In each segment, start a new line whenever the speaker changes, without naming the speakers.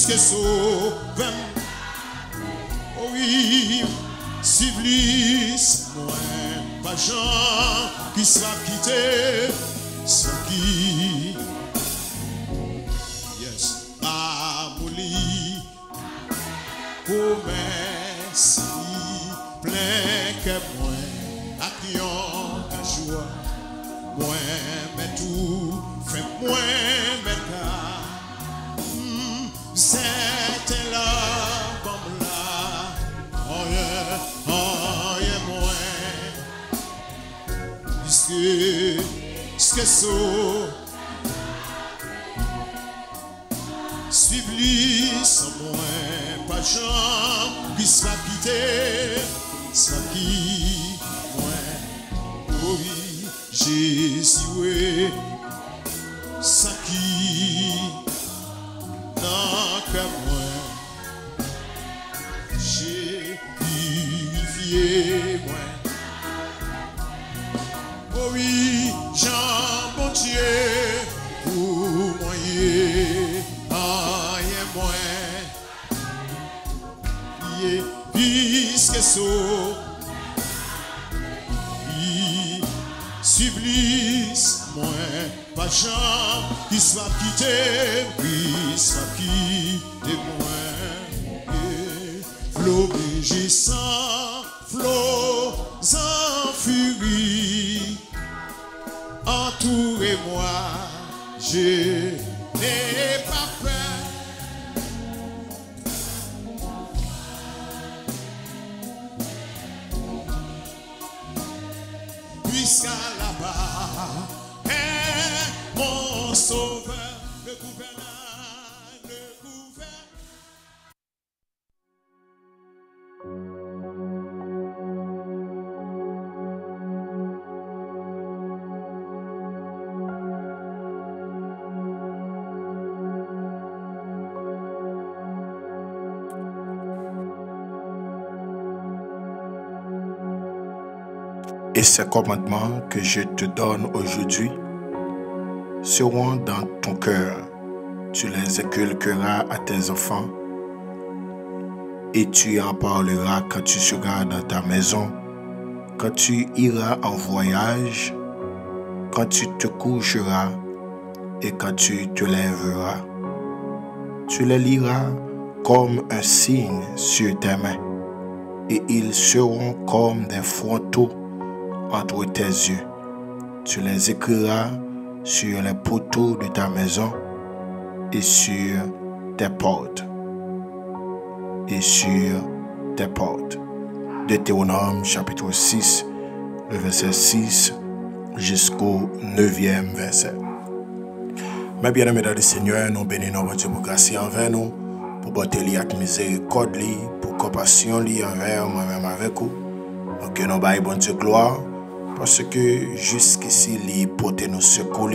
puisque sauvem. Oh oui, civilis, moi, pas Jean, qui soit quitté, sans qui. Yes, Amouli, promesse, plein que moi, à qui on a joie, moi, mais tout, fait moi, mais car, c'était là, bon là, oh yeah, moi, puisque so, suivi sans moi, pas Jean, qui soit quitté, soit qui, moi, oui, Jésus, ça qui, dans que moi, j'ai purifié, moi. Oh oui, Jean, bon Dieu, pour moi, moi, puisque so, supplice, moi, pas Jean, qui soit quitté, qui soit quitté, moi, flot rugissant, flot en furie, entourez-moi, je n'ai pas peur. Puisqu'à là-bas est mon sauveur, le gouverneur, le gouverneur.
Et ces commandements que je te donne aujourd'hui seront dans ton cœur. Tu les inculqueras à tes enfants et tu en parleras quand tu seras dans ta maison, quand tu iras en voyage, quand tu te coucheras et quand tu te lèveras. Tu les liras comme un signe sur tes mains et ils seront comme des frontaux entre tes yeux. Tu les écriras sur les poteaux de ta maison et sur tes portes. Et sur tes portes. Deutéronome chapitre 6, le verset 6 jusqu'au 9e verset. Mes bien-aimés dans le Seigneur, nous bénissons votre Dieu pour grâce envers nous, pour porter avec miséricorde, pour compassion envers moi-même avec vous. Donc nous baillons bon Dieu gloire. Parce que jusqu'ici, il porte nos secours,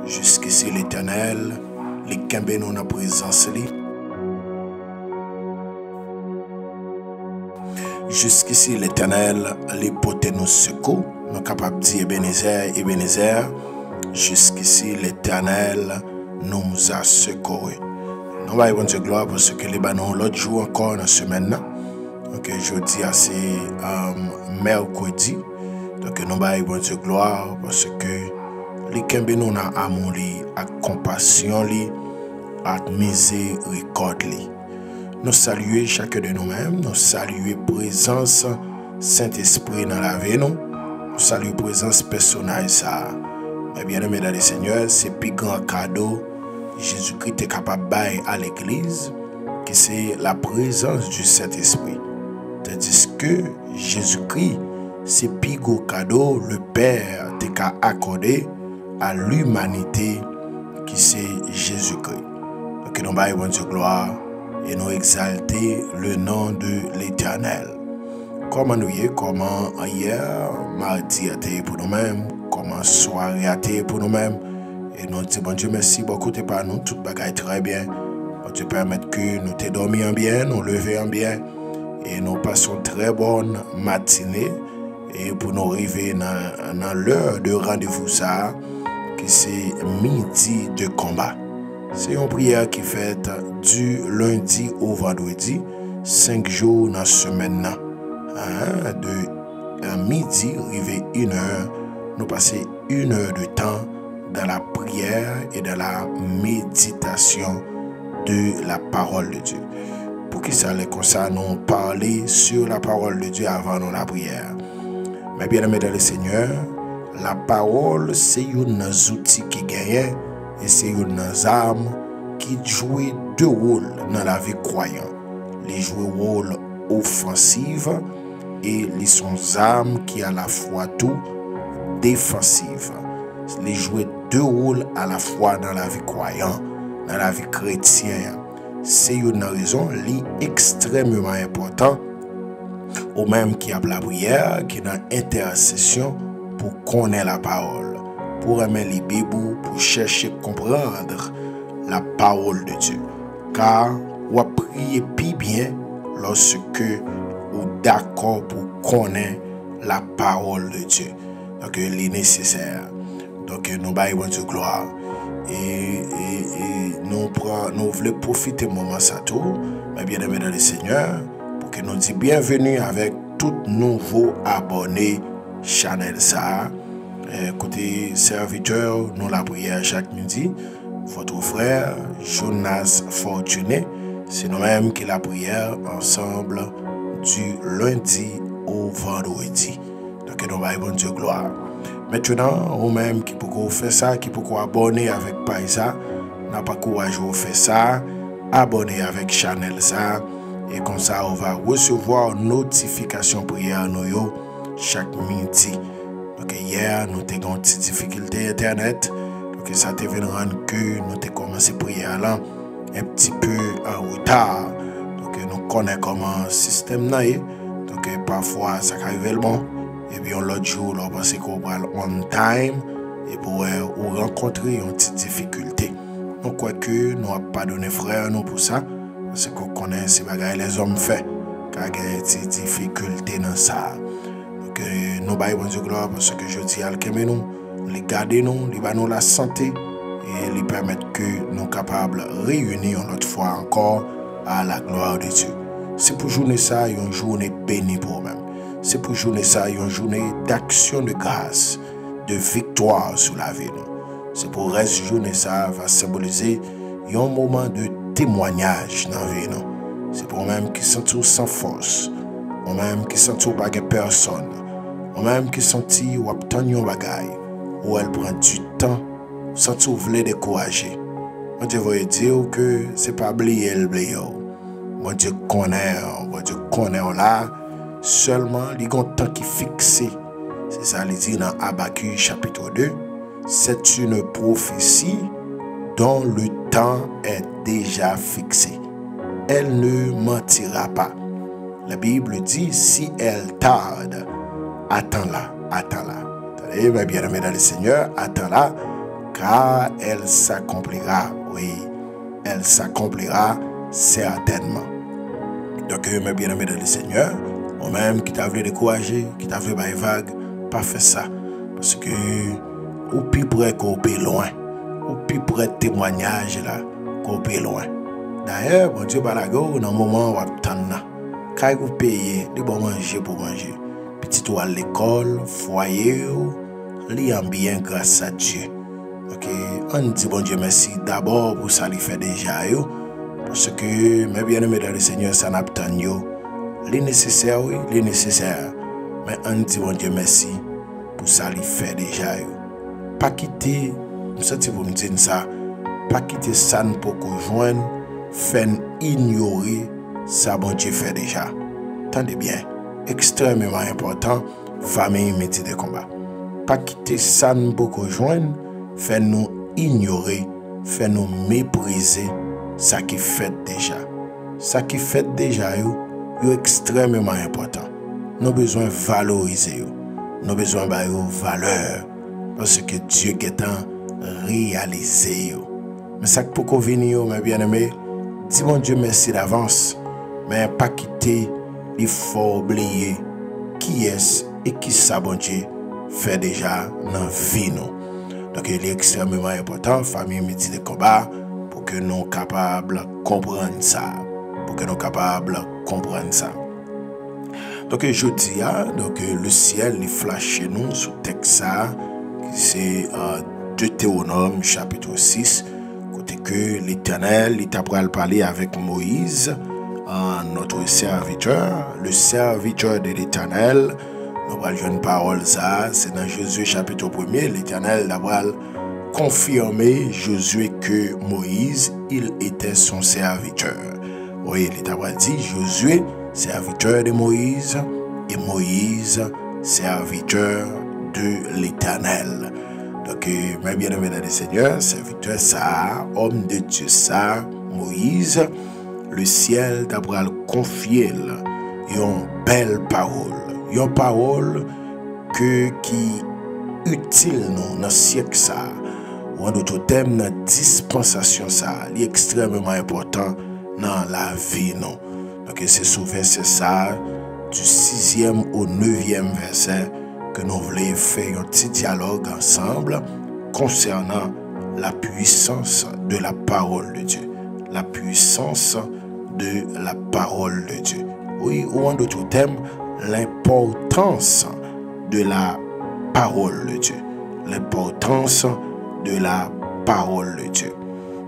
jusqu'ici l'Éternel, il kembe nous dans présence. Jusqu'ici l'Éternel, il porte nos secours, nous sommes capables de dire Ebenezer, Ebenezer. Jusqu'ici l'Éternel nous a secourus. Nous allons Dieu gloire parce que les banons l'autre jour encore dans la semaine. Donc jeudi c'est mercredi. Donc nous allons Dieu gloire parce que les kembe nous na amour li, ak compassion li, ak miséricorde li. Nous saluons chacun de nous-mêmes, nous saluons présence Saint-Esprit dans la vie nous. Nous saluons présence personnelle ça. Mais bien aimé dans le Seigneur, c'est le plus grand cadeau Jésus-Christ est capable de bailler à l'église, qui c'est la présence du Saint-Esprit. Tandis que Jésus-Christ, c'est le plus gros cadeau le Père t'a accordé à l'humanité, qui c'est Jésus-Christ. Donc nous baillons Dieu gloire et nous exalter le nom de l'Éternel. Comment nous y est, comment hier, mardi a été pour nous-mêmes, comment soirée a été pour nous-mêmes. Et nous disons, bon Dieu, merci beaucoup de par nous, tout bagaille très bien. Bon Dieu, permettre que nous te dormions bien, nous levions bien. Et nous passons très bonne matinée. Et pour nous arriver dans l'heure de rendez-vous ça, qui c'est midi de combat. C'est une prière qui fait du lundi au vendredi, 5 jours dans la semaine. De midi, arrivé 1 heure, nous passons 1 heure de temps dans la prière et dans la méditation de la parole de Dieu. Pour que ça allait comme ça, nous parler sur la parole de Dieu avant la prière. Mais bien aimés dans le Seigneur, la parole, c'est un outil qui gagne et c'est une arme qui joue 2 rôles dans la vie croyante. Les jouer rôle offensif et les sont armes qui à la fois tout défensive. Les jouer 2 rôles à la fois dans la vie croyante, dans la vie chrétienne. C'est une raison extrêmement importante ou même qui a la prière, qui est dans l'intercession pour connaître la parole, pour aimer les Bibles, pour chercher à comprendre la parole de Dieu. Car on prie plus bien lorsque on est d'accord pour connaître la parole de Dieu. Donc, il est nécessaire. Donc, nous baillons Dieu gloire. Et nous voulons profiter du moment ça tout, mais bien aimé dans le Seigneur, pour que nous disions bienvenue avec tout nouveau abonné Chanel ça. Côté serviteur, nous la prière chaque midi. Votre frère Jonas Fortuné, c'est nous-mêmes qui la prière ensemble du lundi au vendredi. Donc nous va bon Dieu gloire. Maintenant, vous-même qui pouvez faire ça, qui pouvez abonner avec Paisa, n'a pas courage de faire ça, abonner avec Chanel ça, et comme ça on va recevoir notification prière nous chaque midi. Donc hier nous avons une petite difficulté internet, donc ça te vient rendre que nous avons commencé prière là un petit peu en retard. Donc nous connaissons comment le système est, donc parfois ça arrive bon. Et puis l'autre jour, on pense qu'on va on time et pour rencontrer une petite difficulté. Donc quoi que nous n'avons pas donné frère nous pour ça, parce qu'on connaît ces bagages les hommes fait, car il y a une petite difficulté dans ça. Donc nous baillons Dieu gloire parce que je dis à nous, les garder nous, les nous la santé et les permettre que nous soyons capables de réunir une autre fois encore à la gloire de Dieu. C'est pour journée ça, une journée bénie pour nous-mêmes. C'est pour journée ça, une journée d'action de grâce, de victoire sur la vie. C'est pour reste journée ça va symboliser un moment de témoignage dans la vie. C'est pour même qui sont sans force, ou même qui sont pas personne, ou même qui sont ou obtenir un bagage, ou elle prend du temps sans tout vouloir décourager. Moi je veux dire que c'est pas oublier le bléau. Moi Dieu connaît là. Seulement, il y a un temps qui est fixé. C'est ça, il dit dans Habakkuk chapitre 2. C'est une prophétie dont le temps est déjà fixé. Elle ne mentira pas. La Bible dit, si elle tarde, attends-la, attends-la. Attendez, mes bien-aimés dans le Seigneur, attends-la, car elle s'accomplira. Oui, elle s'accomplira certainement. Donc, mes bien-aimés dans le Seigneur, ou même qui t'a voulu décourager, qui t'a fait bailler vague, pas faire ça. Parce que, ou plus près qu'on peut loin, ou plus près de témoignage là, qu'on peut loin. D'ailleurs, bon Dieu, balago, dans le moment où on attend, quand vous payez, de bon manger pour manger. Petit ou à l'école, foyer, li en bien grâce à Dieu. Ok, on dit bon Dieu merci d'abord pour ça, il fait déjà yo. Parce que, mes bien-aimés dans le Seigneur, ça n'a pas yo. Les nécessaires, oui, les nécessaires. Mais on dit bon Dieu merci pour ça, il fait déjà. Pas quitter, je vous me dire ça, pas quitter ça pour qu'on joigne, faire ignorer ça, bon Dieu fait déjà. Tendez bien, extrêmement important, famille, métier de combat. Pas quitter ça pour qu'on joigne, faire nous ignorer, faire nous mépriser ça qui fait déjà. Ça qui fait déjà, est extrêmement important. Nous avons besoin de valoriser. Nous avons besoin de valeur. Parce que Dieu est en réalisé. Mais ça pour qu'on vienne, mes bien-aimés, dis mon Dieu merci d'avance. Mais pas quitter, il faut oublier qui est et qui ça, bon Dieu, fait déjà dans la vie. Donc il est extrêmement important, famille métier de combat, pour que que nous soyons capables de comprendre ça. Pour que nous soyons capables de comprendre ça. Donc, je dis, donc, le ciel, il flash chez nous, sous texte ça, c'est Deutéronome, chapitre 6, côté que l'Éternel, il t'a parlé avec Moïse, notre serviteur, le serviteur de l'Éternel. Nous allons jouer une parole, ça, c'est dans Josué, chapitre 1er, l'Éternel a confirmé Josué que Moïse, il était son serviteur. Oui, il t'a dit, Josué, serviteur de Moïse, et Moïse, serviteur de l'Éternel. Donc, mes bien-aimés dans le Seigneur, serviteur ça, homme de Dieu ça, Moïse, le ciel d'Abraham confié une belle parole qui utile nous dans le siècle ça, ou en d'autres termes, dans la dispensation ça, est extrêmement important dans la vie non. Donc, c'est sous verset ça, du 6e au 9e verset, que nous voulons faire un petit dialogue ensemble concernant la puissance de la parole de Dieu. La puissance de la parole de Dieu. Oui, ou en d'autres termes, l'importance de la parole de Dieu. L'importance de la parole de Dieu.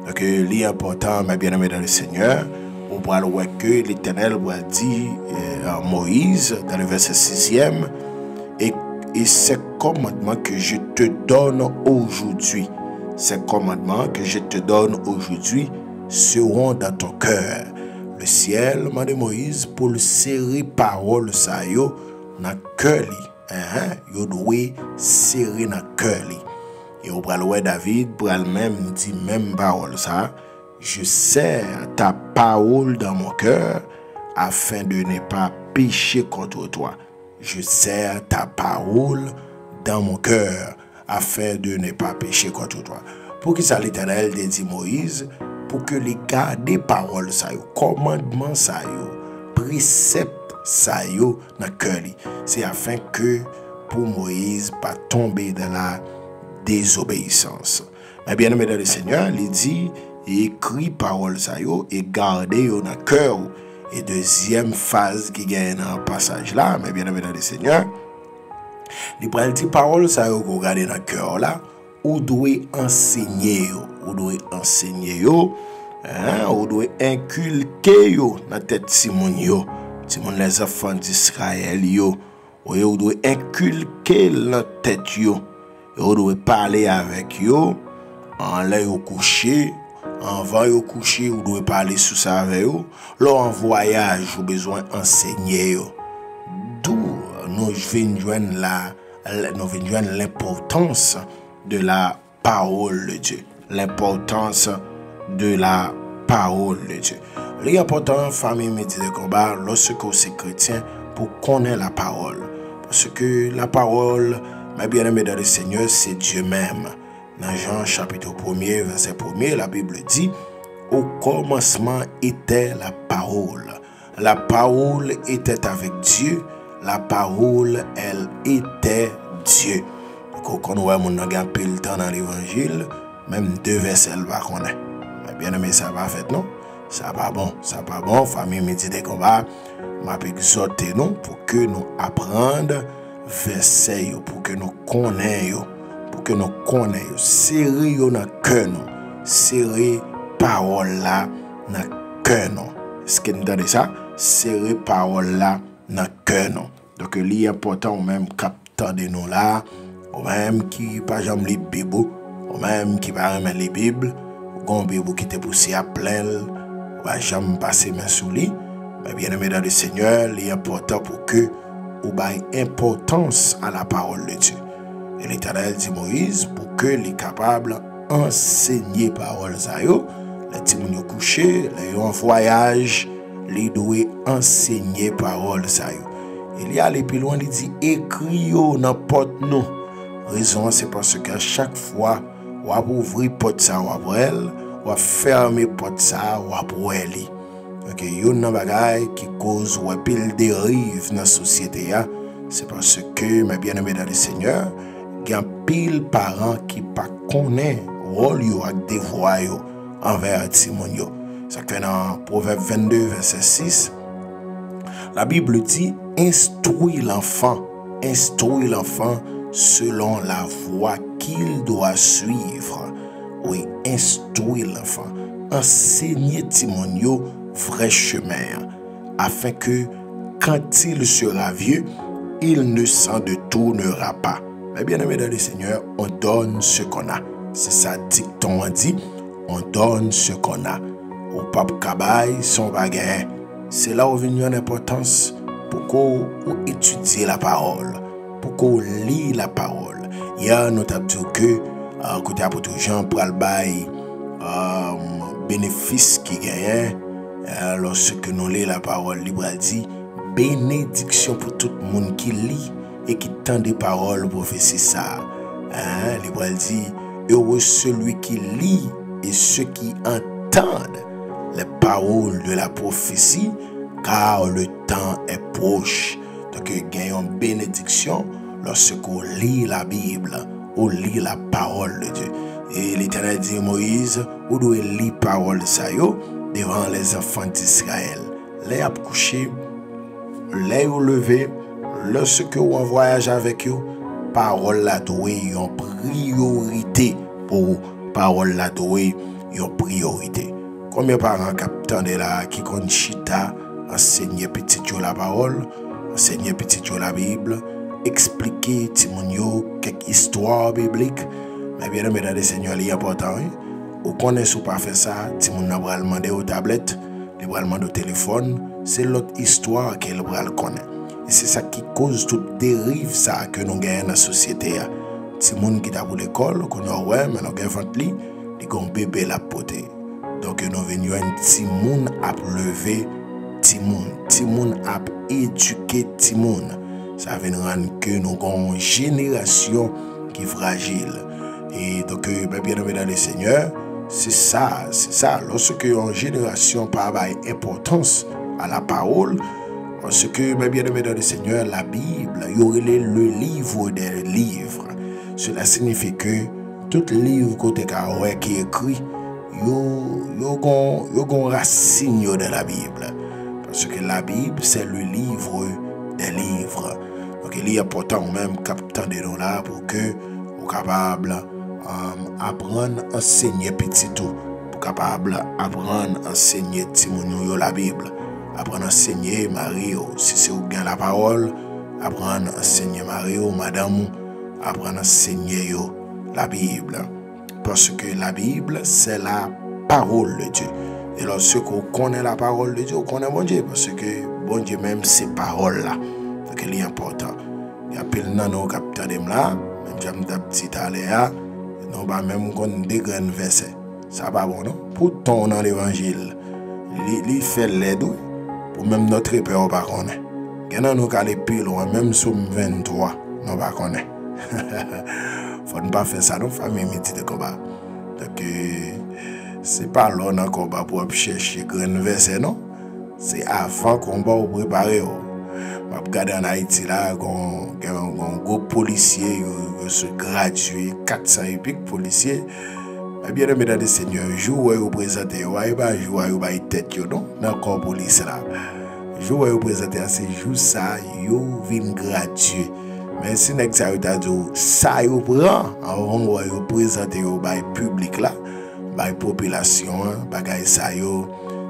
Donc, l'important, mes bien-aimés dans le Seigneur, on va voir que l'Éternel va dire à Moïse, dans le verset 6e, et ces commandements que je te donne aujourd'hui, ces commandements que je te donne aujourd'hui seront dans ton cœur. Le ciel m'a dit Moïse pour le serrer parole ça yo dans cœur li. Yo doit serrer dans cœur li. Et au bras David pour elle-même dit même parole ça. Je serre ta parole dans mon cœur afin de ne pas pécher contre toi. Je serre ta parole dans mon cœur afin de ne pas pécher contre toi. Pour que ça l'Éternel dit Moïse, pour que les garder paroles ça yo, commandement ça yo, précepte ça yo dans cœur li. C'est afin que pour Moïse pas tomber dans la désobéissance. Mais bien aimé dans le Seigneur, il dit écrit parole ça yo et garder yo dans cœur. Et deuxième phase qui gagne dans le passage là, mais bien aimé dans le Seigneur, il prend dit parole ça yo qu'on garder dans cœur là, ou doit enseigner yo, ou doit enseigner yo, ou doit inculquer yo dans tête Simon yo, Simon les enfants d'Israël yo, ou doit inculquer dans tête yo, ou doit parler avec yo en l'air au coucher. Avant de coucher, vous devez parler sous ça avec vous. Lors en voyage, vous avez besoin d'enseigner. D'où nous venons joindre l'importance de la parole de Dieu. L'importance de la parole de Dieu. L'important, famille métier de combat, lorsque vous êtes chrétien, pour connaître la parole. Parce que la parole, mes bien-aimés dans le Seigneur, c'est Dieu même. Dans Jean chapitre 1er, verset 1er, la Bible dit, au commencement était la parole. La parole était avec Dieu. La parole, elle était Dieu. Donc, quand on voit mon n'a plus le temps dans l'évangile, même deux versets, elle va connaître. Mais bien aimé, ça va fait non? Ça va bon, ça va bon. Famille métier de combat, m'a exhorté nous pour que nous apprenions versets, pour que nous connaissions. Pour que nous connaissions, serrer dans le cœur, serrer parole là dans le cœur. Est-ce que nous entendez ça? Serrer parole là dans le cœur. Donc, l'important, même captant de nous là, ou même qui pas jamais les Bible, ou même qui pas jamais les Bibles, ou une Bible qui te poussé à plein, ou pas jamais passer main sous lui. Mais bien aimé dans le Seigneur, l'important pour que vous ayez importance à la parole de Dieu. Et l'Éternel dit Moïse pour que les capables enseigner parole ça yo, les timons couché, les en voyage, les doit enseigner parole ça yo. Il y a les plus loin, il dit écrit yo n'importe nous. Raison c'est parce que chaque fois on va ouvrir porte ça ou elle, on va fermer porte ça ou elle. OK, yo nan bagay qui cause ou pile dérive dans la société ya, c'est parce que mes bien-aimés dans le Seigneur, il y a pile parents qui pas connaissent rôle yo ak devoir yo envers Timonio. Ça fait dans Proverbe 22, verset 6. La Bible dit, instruis l'enfant selon la voie qu'il doit suivre. Oui, instruis l'enfant. Enseignez Timonio vrai chemin, afin que, quand il sera vieux, il ne s'en détournera pas. Mais bien aimé dans le Seigneur, on donne ce qu'on a. C'est ça dicton on dit, on donne ce qu'on a. Au pape Kabaï, son bagage. C'est là où vient l'importance pour qu'on étudie la parole, pour qu'on lit la parole. Il y a notamment que, côté apôtre Jean pour le bail, bénéfice qui gagne, lorsque nous lisons la parole, libre dit, bénédiction pour tout le monde qui lit et qui tend des paroles prophéties ça. Libre dit, heureux celui qui lit et ceux qui entendent les paroles de la prophétie, car le temps est proche. Donc, gagnons bénédiction lorsqu'on lit la Bible, on lit la parole de Dieu. Et l'Éternel dit à Moïse, vous devez lire la parole de ça devant les enfants d'Israël. Les coucher, les lever, lorsque vous en voyage avec eux, parole la doit une priorité pour parole la doit une priorité. Combien de parents capteurs de là qui connaissent chita, enseigner petit yo la parole, enseigner petit yo la Bible, expliquer Timonio quelques histoires bibliques. Mais bien aimé dans le Seigneur, il est important. Ou connaissez ou pas faire ça, Timonio va demander aux tablettes, il va demander au téléphone, c'est l'autre histoire qu'il va connaître. Et c'est ça qui cause toute dérive ça que nous gagnons dans la société. Timonio qui est pour l'école, qu'on a ouais, mais nous gagnons ventli, il y a un bébé la poté. Donc nous venons un Timoun à lever Timoun à éduquer Timoun. Ça veut rendre que nous avons une génération qui est fragile. Et donc bien aimé dans le Seigneur, c'est ça. Lorsque une génération pas d'importance à la parole, parce que bien aimé dans le Seigneur, la Bible, il y aurait le livre des livres. Cela signifie que tout livre qui est écrit, il y a une racine de la Bible. Parce que la Bible, c'est le livre des livres. Donc, il est important même captant de nous là pour que vous capable apprendre à enseigner petit tout. Pour capable apprendre à enseigner Timonio la Bible. Apprendre à enseigner Mario. Si c'est bien la parole, apprendre à enseigner Mario, madame, apprendre à enseigner la Bible. Parce que la Bible, c'est la parole de Dieu. Et lorsqu'on connaît la parole de Dieu, on connaît bon Dieu. Parce que bon Dieu même, ces paroles-là. Donc, il est important. Il y a plein de nos capteurs de là, même si je petit à l'air, nous avons même des grands versets. Ça va bon, non? Pourtant, dans l'évangile, il fait l'aide pour même notre père, on ne connaît pas. Il y a nous qui allons plus loin, même sur 23, on ne connaît pas. Faut ne pas faire ça dans la famille de combat. Donc, c'est pas là dans le combat pour chercher grand verset, non? C'est avant qu'on va préparer. Je regarde en Haïti, là, un gros policier, se gradué, 400 et quelques policiers. Bien aimé dans le Seigneur, jour où vous présentez, il va jouer à tête, non? Dans le corps police, là. Jour où vous présentez, c'est jour ça, vous venez graduer. Mais si vous avez dit ça, vous prend, avant de vous présenter au public là, la population,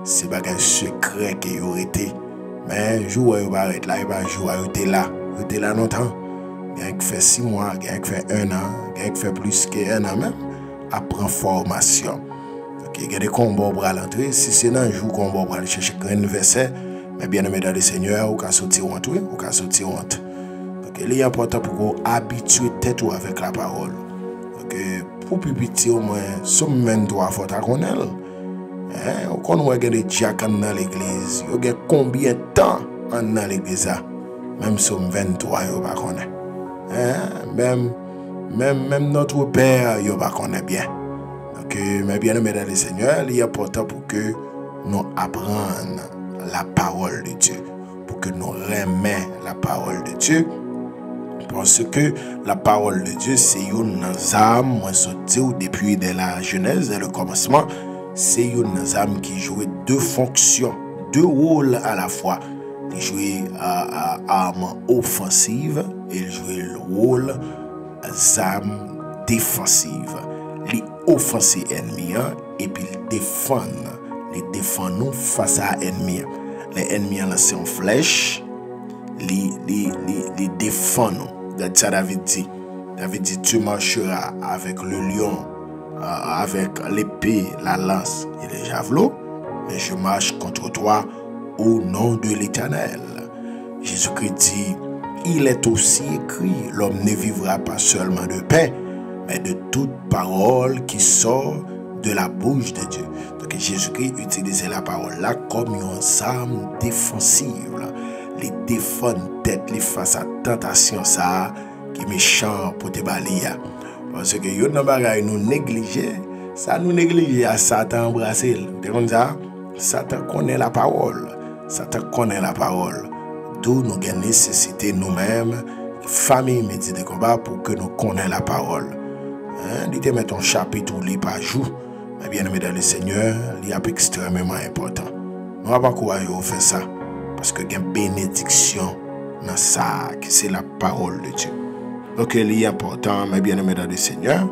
c'est un secret qui a été. Mais jour où vous arrêtez là, il va jouer vous êtes là longtemps. Il y a qui fait 6 mois, il y a qui fait 1 an, il y a qui fait plus qu'un an même, après formation. Donc, il y a des combats pour l'entrée. Si c'est dans un jour qu'on va aller chercher un verset, mais bien aimé dans le Seigneur, vous pouvez sortir honte, vous pouvez sortir honte. Il est important pour vous habituer tête avec la parole. Pour petit au moins, ce même droit faut ta connaître. Quand on regarde les diacres dans l'église, il y a combien de temps dans l'église? Même si on 23, il ne connaît pas. Même notre père, il ne connaît pas bien. Donc, mais bien aimé dans le Seigneur, il est important pour que nous apprenions la parole de Dieu. Pour que nous remettions la parole de Dieu. Parce que la parole de Dieu, c'est une âme, moi, sorti depuis de la Genèse, le commencement, c'est une âme qui joue deux fonctions, deux rôles à la fois. Il joue à arme offensive et il joue le rôle d'arme défensive. Il offense l'ennemi et puis il défend. Il défend nous face à l'ennemi. Les ennemis lancent une flèche, il défend nous. Regarde ça David dit. David dit, tu marcheras avec le lion, avec l'épée, la lance et les javelots, mais je marche contre toi au nom de l'Éternel. Jésus-Christ dit, il est aussi écrit, l'homme ne vivra pas seulement de pain, mais de toute parole qui sort de la bouche de Dieu. Donc Jésus-Christ utilisait la parole là comme une arme défensive. Les défendre tête les face à tentation ça qui méchant pour te balayer. Parce que yo nan bagay nous négliger, ça nous négliger à Satan embrasser. Tu comprends ça? Satan connaît la parole. Satan connaît la parole. D'où nous avons nécessité nous-mêmes, famille métier de combat pour que nous connaissions la parole. Il te met un chapitre ou par jour. Mais bien aimé dans le Seigneur, il est extrêmement important. Nous n'avons pas courage à faire ça. Parce que il y a une bénédiction dans ça, qui c'est la parole de Dieu. Donc il est important, mais bien aimé dans le Seigneur,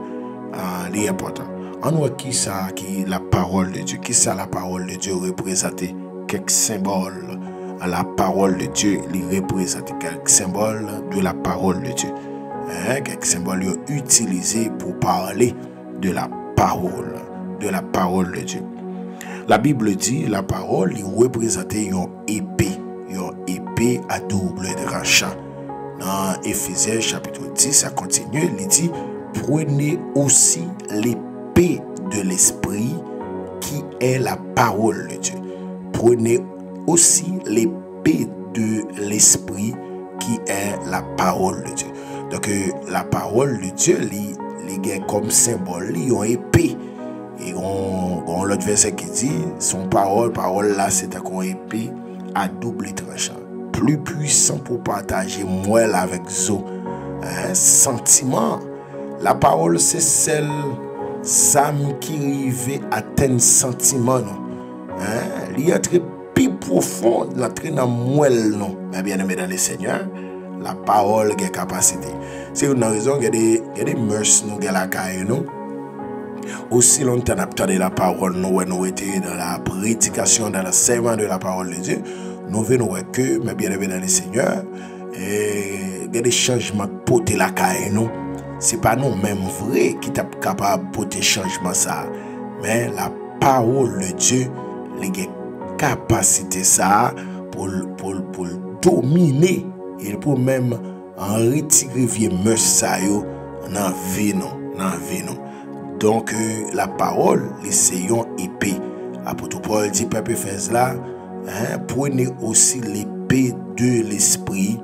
il est important. On voit qui ça, qui la parole de Dieu, qui ça la parole de Dieu représente quelques symboles. La parole de Dieu, il représente quelques symboles de la parole de Dieu. Quelques symboles utilisés pour parler de la parole de Dieu. La Bible dit, la parole, il représente une épée à double tranchant. Dans Éphésiens chapitre 10, ça continue, il dit, prenez aussi l'épée de l'esprit qui est la parole de Dieu. Prenez aussi l'épée de l'esprit qui est la parole de Dieu. Donc la parole de Dieu, il est comme symbole, il y a une épée. Et on l'autre verset qui dit, son parole là, c'est une épée à double tranchant. Plus puissant pour partager moelle avec zo. Sentiment. La parole, c'est celle âme qui arrive à atteindre sentiment. Il y a très plus profond, l'entrée dans moelle non. Mais bien aimé dans le Seigneur, la parole a capacité. C'est une raison qu'il y a des mœurs nous la caille nous. Aussi longtemps que la parole nous était dans la prédication, dans le serment de la parole de Dieu, nous venons que, mais bien aimé dans le Seigneur, il y a des changements pour la caille nous. Ce n'est pas nous-mêmes vrais qui sommes capables de porter changement ça, mais la parole de Dieu, il y a capacité ça pour dominer et pour même en retirer vieux mœurs ça yo dans vie nous. Donc la parole c'est une épée. Apôtre Paul dit peuple Éphèse là, prenez aussi l'épée de l'esprit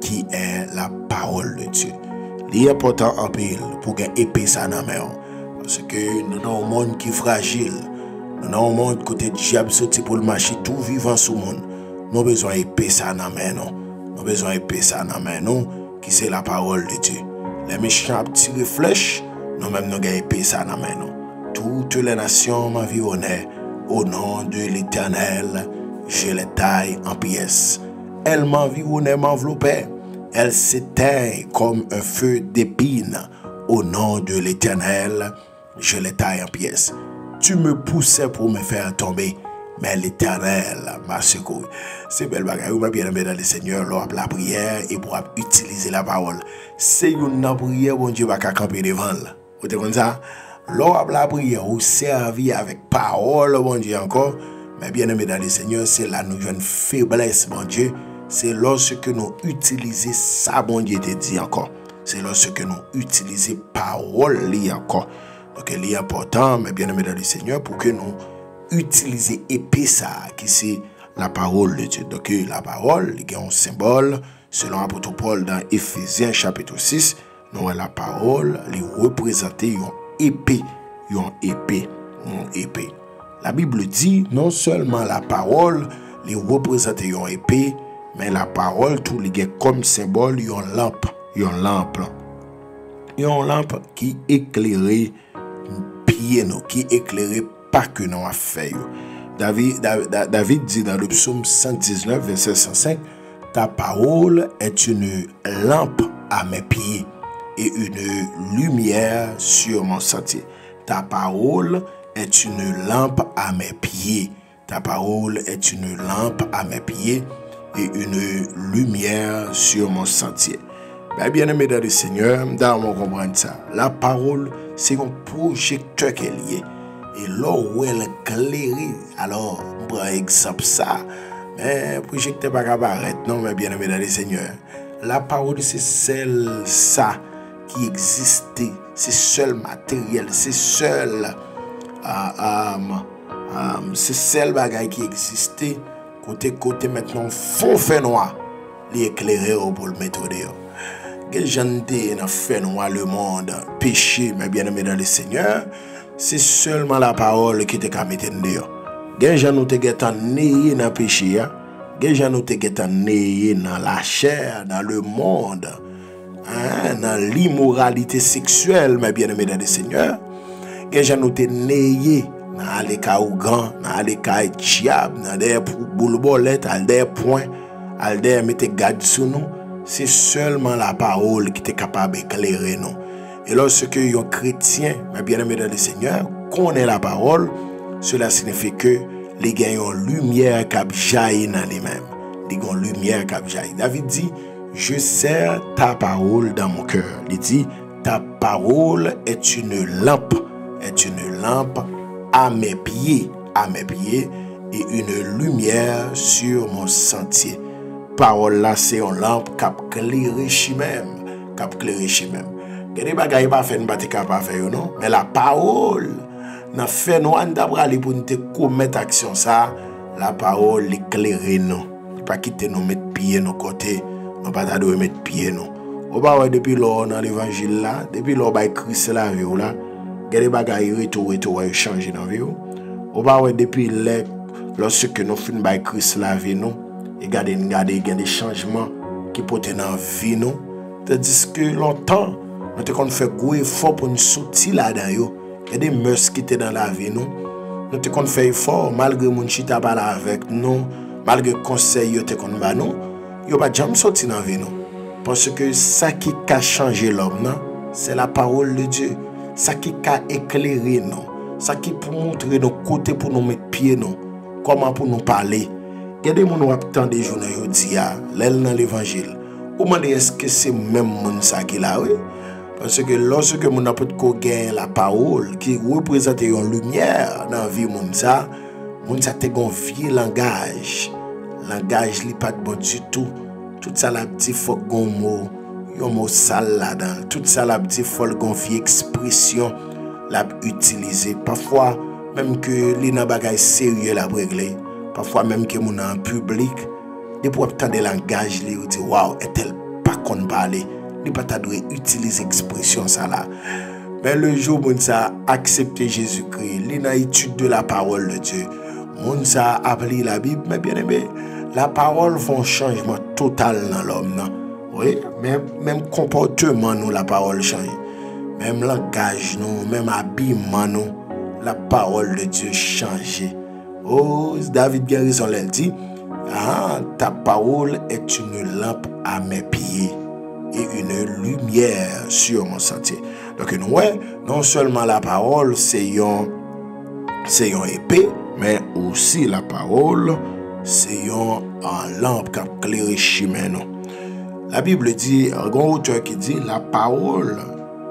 qui est la parole de Dieu. Il est important en pile pour que épée ça dans main parce que nous dans un monde qui est fragile. Nous avons un monde côté diable sorti pour le marché tout vivant sous le monde. Nous avons besoin d'épée ça dans main nous. Nous avons besoin d'épée ça dans main nous qui c'est la parole de Dieu. Les méchants tirent flèches, nous-mêmes nous avons épée ça dans main nous. Toutes les nations m'environnaient. Au nom de l'Éternel, je les taille en pièces. Elles m'environnaient, m'enveloppaient. Elles s'éteignent comme un feu d'épine. Au nom de l'Éternel, je les taille en pièces. Tu me poussais pour me faire tomber, mais l'Éternel m'a secouru. C'est belle bagaille. Vous bien aimé dans le Seigneur, lors de la prière et pour utiliser la parole. C'est une prière, bon Dieu va camper devant. Vous comprenez ça? Lors de la prière, vous servez avec parole, bon Dieu encore. Mais bien aimé dans le Seigneur, c'est là nous avons une faiblesse, bon Dieu. C'est lorsque nous utilisons ça, bon Dieu te dit encore. C'est lorsque nous utilisons parole, encore. Donc il est important, mais bien aimé dans le Seigneur, pour que nous utilisions épée ça, qui c'est la parole de Dieu. Donc la parole, il y a un symbole, selon l'apôtre Paul dans Éphésiens chapitre 6, nous la parole, il représente une épée. La Bible dit, non seulement la parole, il représente une épée, mais la parole, tout il y a comme symbole, une lampe. Une lampe qui éclairait pied nous, qui éclairait pas que nous avons fait. David dit dans le psaume 119, verset 105, ta parole est une lampe à mes pieds et une lumière sur mon sentier. Ta parole est une lampe à mes pieds. Ta parole est une lampe à mes pieds et une lumière sur mon sentier. Bien-aimé dans le Seigneur, dans mon comprendre ça. La parole, c'est un projecteur qui est lié. Et là où elle éclaire, alors, on prend exemple ça. Mais projecteur pas apparaître, non, mais bien-aimé dans le Seigneur. La parole, c'est celle ça qui existait. C'est seul matériel, c'est seul bagaille qui existait. Côté maintenant, fond fait noir, l'éclairer pour le mettre dehors. Quel genre de fait noir le monde, péché, mais bien aimé dans le Seigneur, c'est seulement la parole qui te ka mettre dehors. Quel genre nous te getan né dans péché, quel genre nous te getan né dans la chair, dans le monde, dans l'immoralité sexuelle, mais bien aimé dans le Seigneur. Quel genre nous te né dans les cas ougan, dans les cas diable, dans des boulebolettes, dans des points, dans des mettre garde sur nous. C'est seulement la parole qui est capable d'éclairer nous. Et lorsque un chrétien, mais bien aimé dans le Seigneur, connaît la parole, cela signifie que les gens ont lumière qui jaillit dans les-mêmes. Les gens ont lumière qui jaillit. David dit, je sers ta parole dans mon cœur. Il dit, ta parole est une lampe à mes pieds, et une lumière sur mon sentier. Parole là, c'est une lampe qui éclaire chez même. Il y a des bagages qui ne sont pas faits, non? Mais la parole, n'a fait nous d'aller pour nous commettre action ça. La parole éclaire nous. Il pas quitter nous mettre pied nos côtés, nous pas doit mettre pied nous. On va depuis là dans l'évangile là, depuis là ba Christ la vie là, il y a des bagages retour changer dans vie. On va depuis là lorsque nous fin ba Christ la vie nous, et garder des changements qui portent dans vie nous. Tandis que longtemps nous te qu'on fait gros effort pour nous sortir là-dedans. Il y a des mœurs qui étaient dans la vie nous. Nous te qu'on fait effort malgré mon chita parler avec nous, malgré conseil yo te qu'on ba nous, yo pas jamais sorti dans vie nous. Parce que ça qui a changé l'homme, c'est la parole de Dieu. Ça qui a éclairé nous, ça qui pour montrer nos côtés pour nous mettre pied nous, comment pour nous parler. Il y a des gens qui attendent des journées aujourd'hui, dans l'évangile. Ou est-ce que c'est même monde ça qui l'a, oui? Parce que lorsque mon apôtre gagne la parole qui représente une lumière dans la vie de mon ça te un vieux langage. Langage n'est pas bon du tout. Tout ça la petit faut un mot sale là-dedans. Tout ça la petit faut une vieille expression la utiliser. Parfois même que les n'a bagay sérieux la régler. Parfois même que mon en public des pour entendre des langages li ou dit waouh est-elle pas qu'on parler. Il pas doit utiliser expression ça là. Mais le jour où ça accepté Jésus-Christ, l'étude de la parole de Dieu, moun ça appris la Bible, mais bien aimé, la parole fait un changement total dans l'homme. Oui, même comportement nous la parole change. Même langage nous, même habillement nous, la parole de Dieu change. Oh, David Garrison l'a dit, ta parole est une lampe à mes pieds et une lumière sur mon sentier. Donc nous non seulement la parole c'est une épée, mais aussi la parole c'est une lampe qui éclaire chemin nous. La Bible dit, un grand auteur qui dit la parole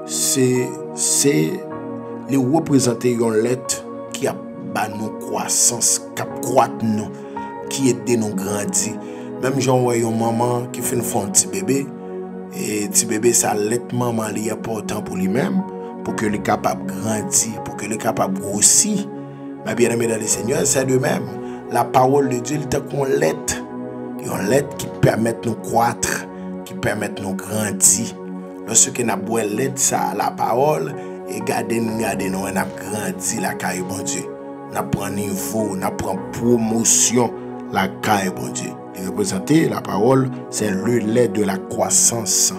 c'est les représenter une lettre qui a nous croissance, qui croît nous, qui aide nous grandir. Même j'en vois une maman qui fait un petit bébé. Et petit bébé, ça l'être maman est important pour lui-même, pour que les capable de grandir, pour que les capable de grossir. Mais bien aimé dans le Seigneur, c'est de même. La parole de Dieu, il est une lettre qui permet de nous croître, qui permet de nous grandir. Lorsque nous avons lettre, ça, la parole, et gardez nous, on a grandi la caille, bon Dieu. Nous prenons niveau, nous prenons promotion, la caille, bon Dieu. Représenter la parole, c'est le lait de la croissance.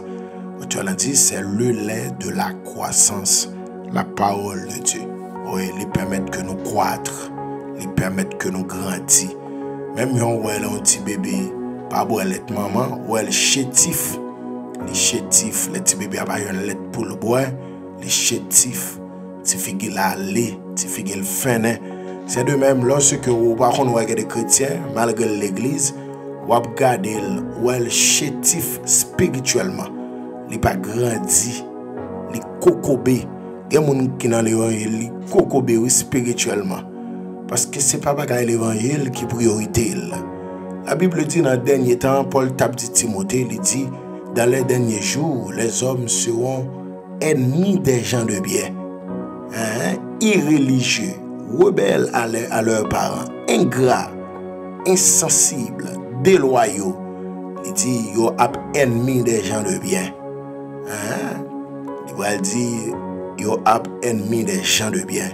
Tu as dit, c'est le lait de la croissance, la parole de Dieu. Oui, il permet que nous croître, il permet que nous grandissions. Même si on a un petit bébé, pas pour l'être maman, ou elle chétif. Les chétifs, les petits bébés n'ont pas une lettre pour le bois. Les chétifs, tu fais qu'il a lait, tu fais qu'il fin. C'est de même lorsque vous regardez des chrétiens, malgré l'église, vous regardez ou elle chétif spirituellement. Il n'a pas grandi, il est cocobé. Il y a des gens qui dans l'évangile, il cocobé spirituellement. Parce que ce n'est pas l'évangile qui est priorité. La Bible dit dans le dernier temps, Paul tape dit Timothée, il dit, dans les derniers jours, les hommes seront ennemis des gens de bien, irréligieux, rebelles à leurs parents, ingrats, insensibles, déloyaux. Il dit, ils sont ennemis des gens de bien. Il va dire, ils sont ennemis des gens de bien.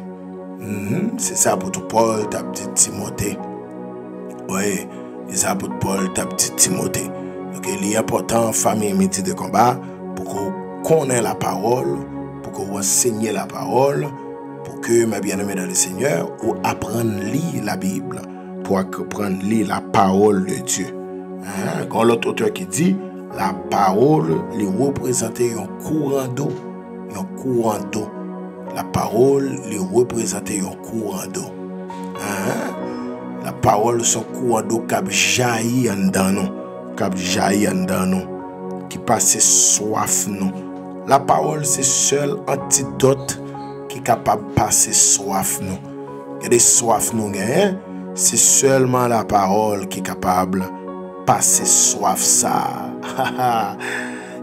C'est ça pour tout Paul, tape dit Timothée. Oui, c'est ça pour Paul, tape dit Timothée. Donc, il est important, famille, métier de combat, pour qu'on connaisse la parole, pour qu'on enseigne la parole, pour que, mes bien-aimés dans le Seigneur, ou apprendre à lire la Bible, pour apprendre à lire la parole de Dieu. Quand l'autre auteur qui dit, la parole, les représenter un courant d'eau, un courant d'eau. La parole, les représenter un courant d'eau. La parole, son courant d'eau qui jaillit en dedans nous. Qui passe soif nous. La parole c'est seul antidote qui est capable de passer soif nous. Il y a des soif nous c'est seulement la parole qui est capable de passer soif ça.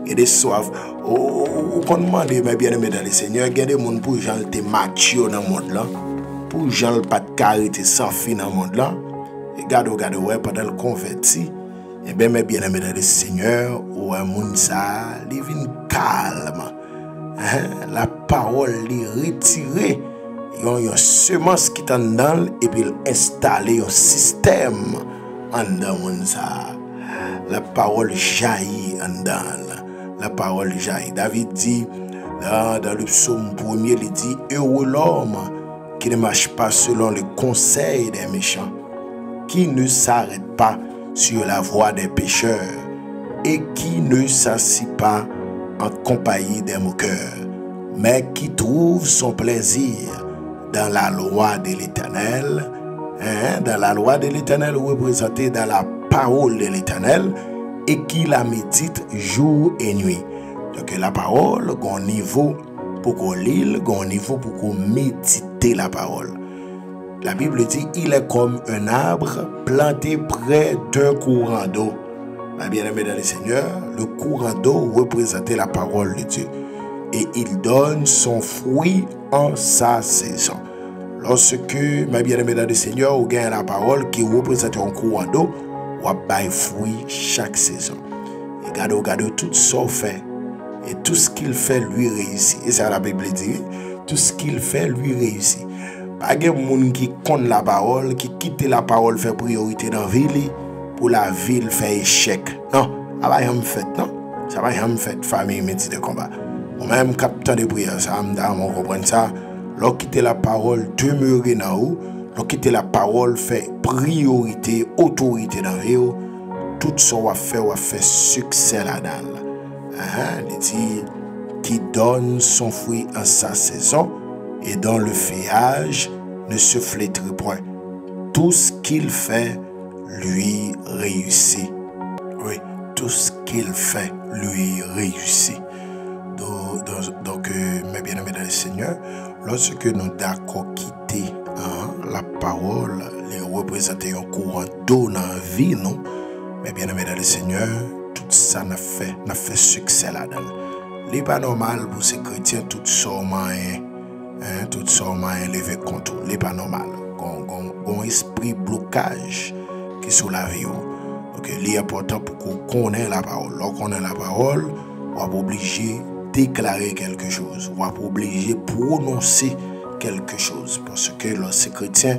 Il y a des soif. On demande mes bien-aimés dans le Seigneur, il y a des gens pour gens te macho dans le monde là. Pour gens pas de carité sans fin dans le monde là. Et regarde ouais pendant le converti. Eh bien, mes bien-aimés dans le Seigneur, ou un monde ça, il vient calme. La parole est retirée. Il y a une semence qui est en dedans et puis il installe un système en dedans. La parole jaillit en dedans. La parole jaillit. David dit, dans le psaume 1er, il dit, heureux l'homme qui ne marche pas selon le conseil des méchants, qui ne s'arrête pas sur la voie des pécheurs et qui ne s'assit pas en compagnie des moqueurs, mais qui trouve son plaisir dans la loi de l'Éternel, dans la loi de l'Éternel représentée dans la parole de l'Éternel et qui la médite jour et nuit. Donc la parole, un niveau pour qu'on lise, un niveau pour qu'on médite la parole. La Bible dit, il est comme un arbre planté près d'un courant d'eau. Ma bien-aimée dans le Seigneur, le courant d'eau représentait la parole de Dieu. Et il donne son fruit en sa saison. Lorsque, ma bien-aimée dans le Seigneur, vous gagnez la parole qui représente un courant d'eau, vous avez fruit chaque saison. Et regardez tout ce qu'il fait. Et tout ce qu'il fait, lui réussit. Et ça, la Bible dit, tout ce qu'il fait, lui réussit. Pas de gens qui connaissent la parole, qui quittent la parole, fait priorité dans la ville, pour la ville fait échec. Non, ça va rien fait, non. Ça va rien fait, famille, métier de combat. Ou même, capitaine de prière, ça, on comprend ça. Lorsque quitter la parole, demeurer dans vous, lorsque quitter la parole, fait priorité, autorité dans la vie, tout ça va faire succès là-dedans. Il dit, qui donne son fruit en sa saison, et dont le feuillage ne se flétrit point. Tout ce qu'il fait, lui réussit. Oui, tout ce qu'il fait, lui réussit. Donc mes bien-aimés dans le Seigneur, lorsque nous d'accord quitter la parole, les représenter un courant d'eau dans la vie, nous, mes bien-aimés dans le Seigneur, tout ça n'a fait succès là-dedans. Il n'est pas normal pour ces chrétiens, tout ça, tout ça m'a élevé contre. Ce n'est pas normal. Un esprit blocage qui est sur la vie. Donc, il est important pour qu'on connaisse la parole. Lorsqu'on connaît la parole, on va obligé de déclarer quelque chose. On va obligé de prononcer quelque chose. Parce que lorsque chrétien,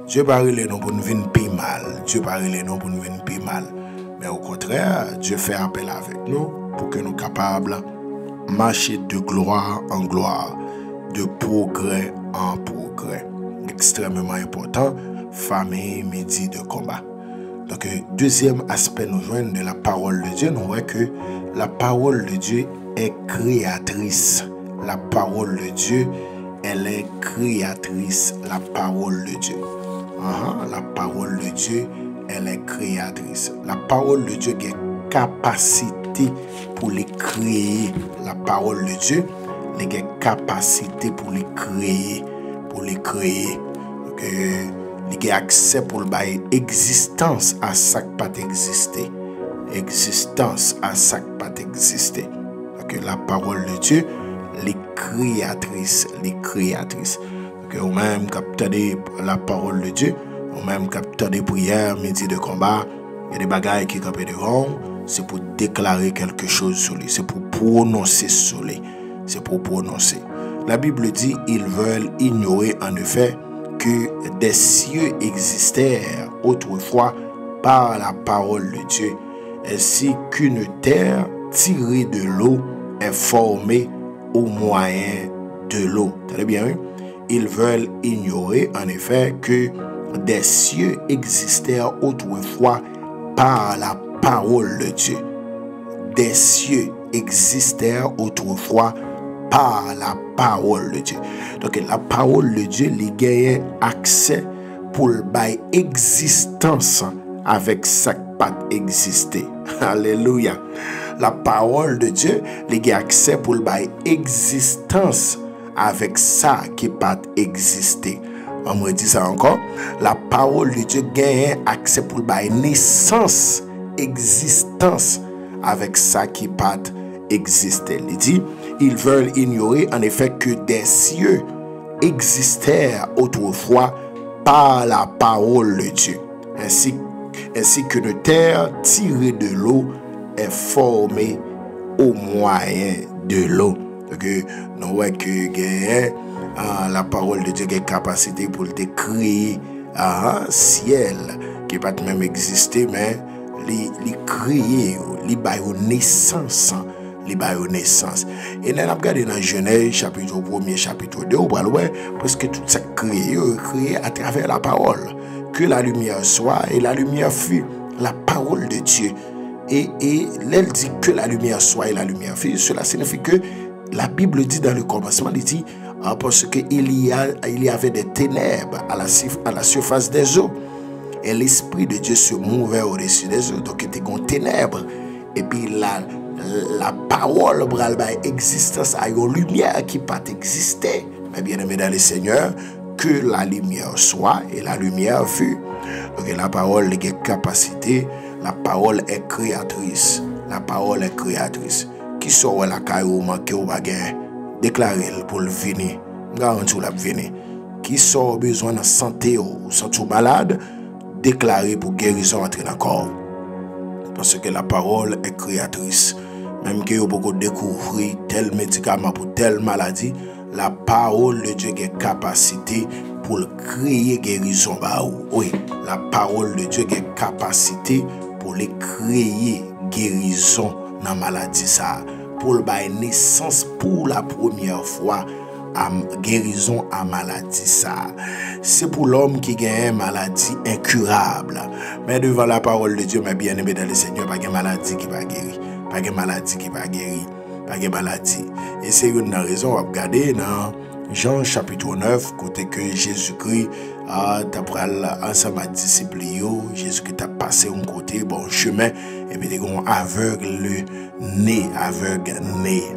Dieu parle les noms pour nous venir plus mal. Dieu parle les noms pour nous venir plus mal. Mais au contraire, Dieu fait appel avec nous pour que nous soyons capables de marcher de gloire en gloire, de progrès en progrès. secret. Extrêmement important, famille, midi de combat. Donc, deuxième aspect, nous joignons de la parole de Dieu, nous voyons que la parole de Dieu est créatrice. La parole de Dieu, elle est créatrice. La parole de Dieu. La parole de Dieu, elle est créatrice. La parole de Dieu a capacité pour les créer. La parole de Dieu, elle a capacité pour les créer. Pour les créer. Donc, il a accès pour le bail existence à ça qui pas exister. Existence à ça qui pas exister. Donc, la parole de Dieu, les créatrices. Donc, au même capteur de la parole de Dieu, au même capteur de prière, midi de combat, il y a des bagailles qui campent devant, c'est pour déclarer quelque chose sur lui, c'est pour prononcer sur lui, c'est pour prononcer. La Bible dit, ils veulent ignorer en effet que des cieux existèrent autrefois par la parole de Dieu, ainsi qu'une terre tirée de l'eau est formée au moyen de l'eau. Très bien, oui? Ils veulent ignorer en effet que des cieux existèrent autrefois par la parole de Dieu. Des cieux existèrent autrefois par la parole de Dieu. Donc la parole de Dieu les gagne accès pour le bail existence avec ça qui pas exister. Alléluia. La parole de Dieu les gagne accès pour le bail existence avec ça qui pas exister. On me dit ça encore. La parole de Dieu gagne accès pour le bail naissance, existence avec ça qui pas exister. Il dit, ils veulent ignorer en effet que des cieux existèrent autrefois par la parole de Dieu, ainsi qu'une terre tirée de l'eau est formée au moyen de l'eau. Donc, nous voyons que la parole de Dieu a capacité pour te créer un ciel qui peut même exister, mais les créer, les naissance. Naissance. Et nous avons regardé dans Genèse, chapitre 1er, chapitre 2, parce que tout ça créé à travers la parole. Que la lumière soit et la lumière fut. La parole de Dieu. Et elle dit que la lumière soit et la lumière fut. Cela signifie que la Bible dit dans le commencement, il dit parce qu'il y avait des ténèbres à la surface des eaux. Et l'Esprit de Dieu se mouvait au-dessus des eaux. Donc il était en ténèbres. Et puis la parole bral ba existence à une lumière qui pas exister. Mais bien aimé dans le Seigneur, que la lumière soit et la lumière fut. Donc la parole a capacité, la parole est créatrice. La parole est créatrice. Qui sort la caillou manqué au baguette, déclarer pour le venir, garantir la venir. Qui sort besoin de santé ou santé malade, déclarer pour guérison entrer dans le corps. Parce que la parole est créatrice. Même que vous pouvez découvrir tel médicament pour telle maladie, la parole de Dieu a capacité pour créer guérison. Oui, la parole de Dieu a capacité pour créer guérison dans la maladie. Pour la naissance pour la première fois à guérison à maladie. C'est pour l'homme qui a une maladie incurable. Mais devant la parole de Dieu, mes bien-aimés dans le Seigneur, pas de maladie qui va guérir. Pas de maladie qui va guérir. Pas de maladie. Et c'est une raison à regarder dans Jean chapitre 9, côté que Jésus-Christ a ensemble à disciples, Jésus-Christ a passé un côté, bon chemin, et puis il y a un aveugle né,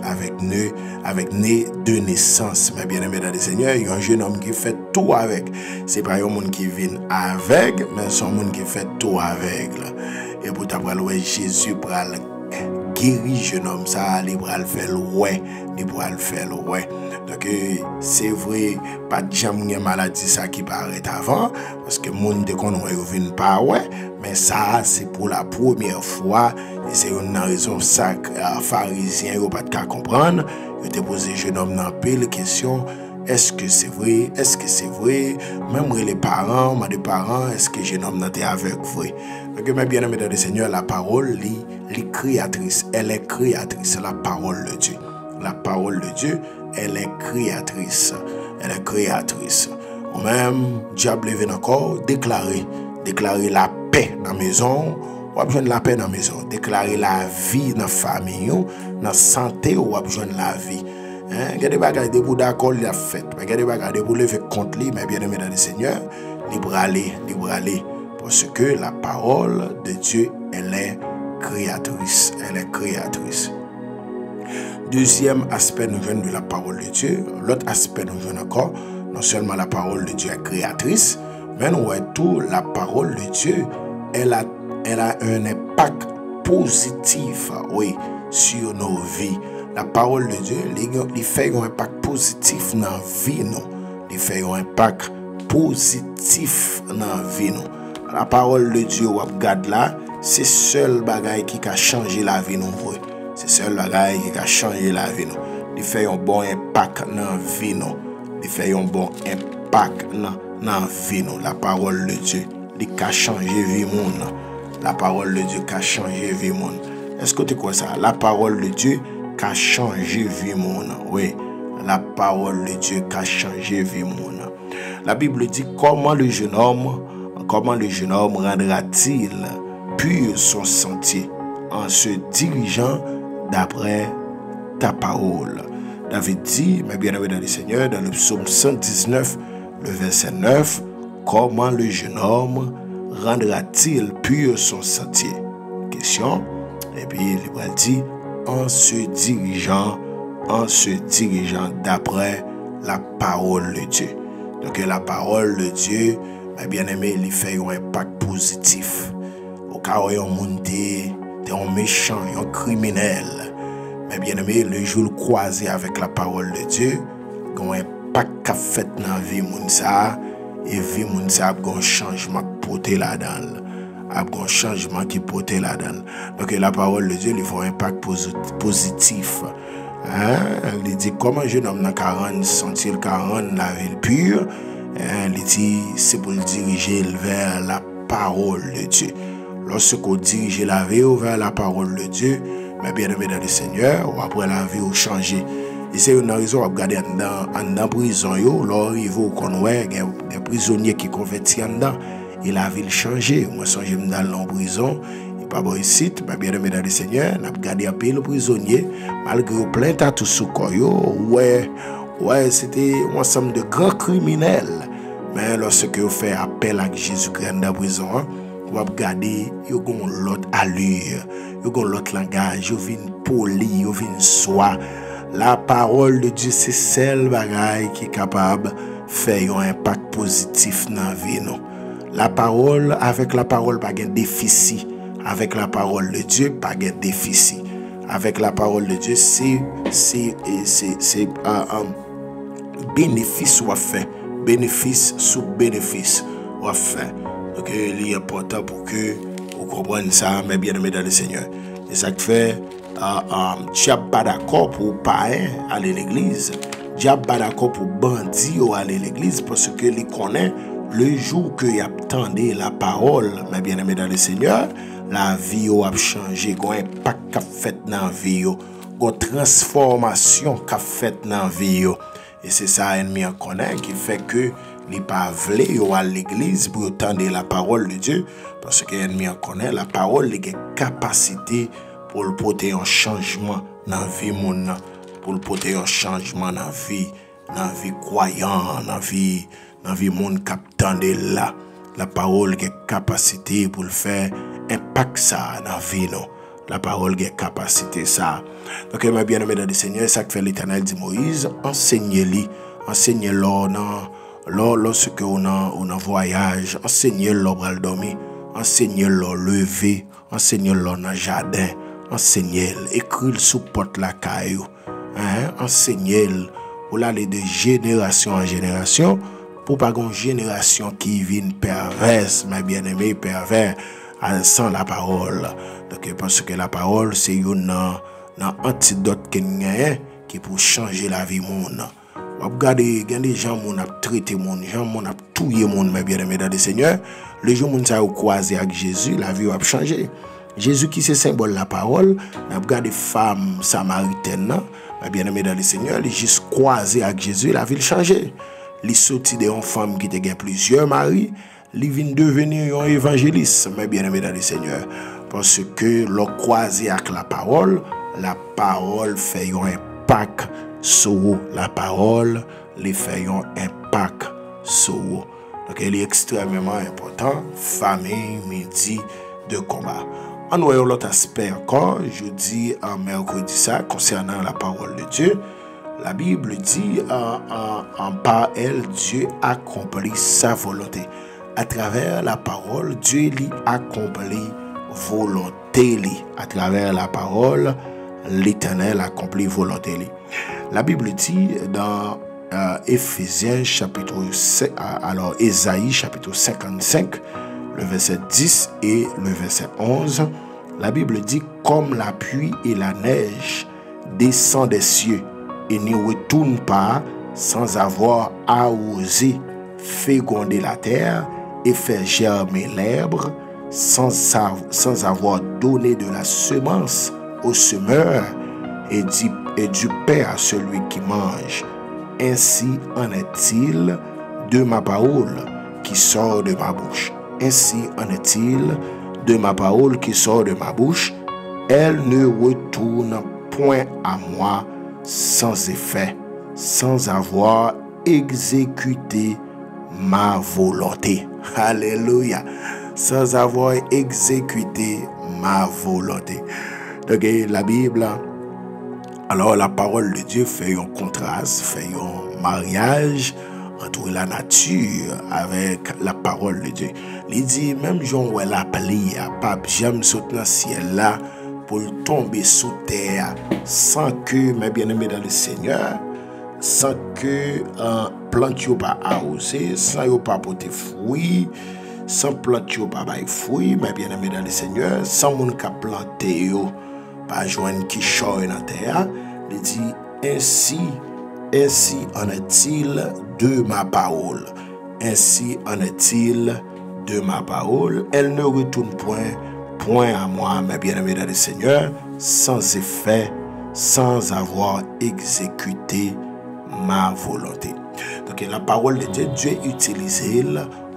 avec nez de naissance. Mais bien aimé dans le Seigneur, il y a un jeune homme qui fait tout avec. C'est pas un monde qui vient aveugle, mais c'est un monde qui fait tout aveugle. Et pour t'apprendre, Jésus pral guéri jeune homme ça, il pral faire ouais, il pral faire ouais. Donc c'est vrai, pas de jamais maladie ça qui paraît avant, parce que monde de qu'on ne pas ouais, mais ça c'est pour la première fois, et c'est une raison ça pharisien ne pas de comprendre. Je te posé jeune homme dans pile question. Est-ce que c'est vrai? Est-ce que c'est vrai? Même les parents, des parents, est-ce que jeune homme n'était avec vrai? Donc, mes bien-aimés dans le Seigneur, la parole, est créatrice. Elle est créatrice, la parole de Dieu. La parole de Dieu, elle est créatrice. Elle est créatrice. ou même diable vient encore déclarer la paix dans la maison, ou besoin de la paix dans la maison, déclarer la vie dans la famille, dans la santé, ou besoin de la vie. Il y a des bagages de pour d'accord il a fait, mais il y a des bagages de pour lever contre lui, mais bien aimé dans le Seigneur, libre aller, parce que la parole de Dieu, elle est créatrice, Deuxième aspect nous vient de la parole de Dieu. L'autre aspect nous vient encore, non seulement la parole de Dieu est créatrice, mais nous voyons tout, la parole de Dieu, elle a un impact positif, oui, sur nos vies. La parole de Dieu, il fait un impact positif dans la vie, il fait un impact positif dans la vie. La parole de Dieu, on regarde là, c'est seul bagaille qui a changé la vie, nous. C'est seul bagaille qui a changé la vie, nous. Il fait un bon impact dans la vie, nous. Il fait un bon impact dans la vie, nous. La parole de Dieu, il a changé la vie, monde. La parole de Dieu a changé la vie, monde. Est-ce que tu crois ça? La parole de Dieu a changé la vie, monde. Oui, la parole de Dieu a changé la vie, monde. La Bible dit comment le jeune homme rendra-t-il pur son sentier en se dirigeant d'après ta parole. David dit, mes bien-aimés dans le Seigneur, dans le psaume 119, le verset 9, comment le jeune homme rendra-t-il pur son sentier? Question. Et puis il dit, en se dirigeant d'après la parole de Dieu. Donc la parole de Dieu, mes bien-aimés, il fait un impact positif. Au cas où on monte, t'es un méchant, un criminel. Mais bien aimé, le jour croisé avec la parole de Dieu, il y a un impact qu'a fait dans la vie Mounsa, et vie Mounsa a un changement qui porte là-dedans. Un changement qui porte là-dedans. Donc la parole de Dieu, il faut un impact positif. Il dit comment un jeune homme dans 40 sentir 40 la ville pure. Il dit c'est pour le diriger vers la parole de Dieu. Lorsque on dirige la vie vers la parole de Dieu, mais bien aimé dans le Seigneur, ou après la vie ou changer. Et c'est une raison à regarder en prison, l'arrive au convoi, des prisonniers qui convertissent en dedans, et la vie change. Moi, je suis dans la prison, et pas bon ici, mais bien aimé dans le Seigneur, on a regardé un peu le prisonnier, malgré plein de tatous sous corps, ouais, c'était un ensemble de grands criminels. Mais lorsque vous faites appel à Jésus-Christ dans la prison, vous regardez, vous avez l'autre allure, vous avez l'autre langage, vous avez poli, vous avez soie. La parole de Dieu, c'est celle bagaille qui est capable de faire un impact positif dans la vie. La parole, avec la parole, pas de déficit. Avec la parole de Dieu, pas de déficit. Avec la parole de Dieu, c'est bénéfice ou fait. Bénéfice sous bénéfice ou fait. Donc, il est important pour que vous compreniez ça, mais bien aimé dans le Seigneur. C'est ça qui fait, tu n'as pas d'accord pour païen aller à l'église. Tu n'as pas d'accord pour bandit aller à l'église parce que il connaît le jour que il attendait la parole, mais bien aimé dans le Seigneur, la vie a changé, il y a un impact qui a fait dans la vie, il y a une transformation qui a fait dans la vie. Et c'est ça, l'ennemi connaît, qui fait que les pas voulu à l'église pour entendre la parole de Dieu, parce que l'ennemi connaît la parole, il a une capacité pour le porter un changement dans la vie monde, pour le porter un changement dans la vie croyant, dans la vie monde qui attendait là. La parole a une capacité pour le faire impact ça dans la vie non. La parole a une capacité ça. Donc mes bien-aimés dans le Seigneur, ça que fait l'Éternel dit Moïse, enseignez-le lorsque on a voyage, enseignez-le pour le dormir, enseignez-le lever, enseignez-le dans le jardin, enseignez-le, écrivez sous porte la caillou, enseignez-le pour aller de génération en génération, pour pas une génération qui vienne perverse, mes bien-aimés pervers, sans la parole. Donc parce que la parole c'est une antidote qui pour changer la vie monde. Regardez, il y a des gens qui ont traité monde, des gens qui ont tué monde, mes bien-aimés dans le Seigneur. Le jour où nous avons croisé avec Jésus, la vie a changé. Jésus qui c'est symbole de la parole, nous avons regardé femmes samaritaines, mes bien-aimés dans le Seigneur, ils juste croisé avec Jésus, la vie a changé. li sorti de une femme qui te plusieurs maris, li vient devenir un évangéliste, mes bien-aimés dans le Seigneur. Parce que l'on croisé avec la parole fait un impact sur la parole, les fait un impact sur vous. Donc, il est extrêmement important, famille, midi de combat. En voyant l'autre aspect encore, je dis en mercredi ça, concernant la parole de Dieu, la Bible dit par elle, Dieu accomplit sa volonté. À travers la parole, Dieu lui accomplit volonté. À travers la parole, l'Éternel accomplit volonté. La Bible dit dans Éphésiens chapitre 5, alors Ésaïe chapitre 55, le verset 10 et le verset 11, la Bible dit comme la pluie et la neige descendent des cieux et n'y retournent pas sans avoir arrosé, fécondé la terre et fait germer l'herbe, sans avoir donné de la semence au semeur et du pain à celui qui mange. Ainsi en est-il de ma parole qui sort de ma bouche. Ainsi en est-il de ma parole qui sort de ma bouche. Elle ne retourne point à moi sans effet, sans avoir exécuté ma volonté. Alléluia. Sans avoir exécuté ma volonté. Donc, la Bible, alors la parole de Dieu fait un contraste, fait un mariage entre la nature avec la parole de Dieu. Il dit, même Jean où elle a appelé, pas j'aime sauter dans le ciel là pour tomber sous terre sans que, mes bien-aimés dans le Seigneur, sans que plante pas arrosé, sans yo pas porter fruit, sans plante pas bailler fruit, mes bien-aimés dans le Seigneur, sans moun ka planter yo pas joindre qui choy dans terre. Il dit ainsi en est-il de ma parole. Ainsi en est-il de ma parole. Elle ne retourne point à moi, mes bien-aimés dans le Seigneur, sans effet, sans avoir exécuté ma volonté. Donc la parole de Dieu, Dieu utilise